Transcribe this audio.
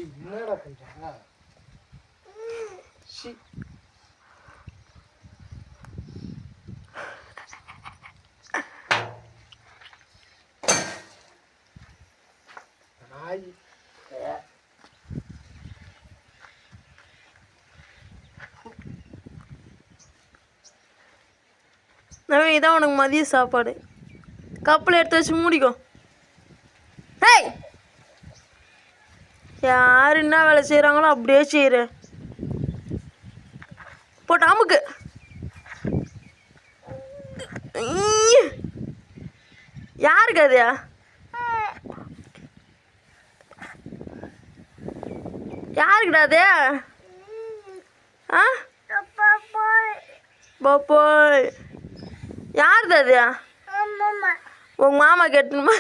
என்னடா பண்ற? சி நாய் நவீன் இதான் உனக்கு மதிய சாப்பாடு. கப்பில் எடுத்து வச்சு மூடிக்கோ. ஹேய், யார் என்ன வேலை செய்கிறாங்களோ அப்படியே செய்கிறேன். போட்டு அமுக்கு. யாருக்கு அது? யாருக்குடா அது? ஆ பாப்போய் யாருது அது? உங்கள் மாமா கேட்டுமா?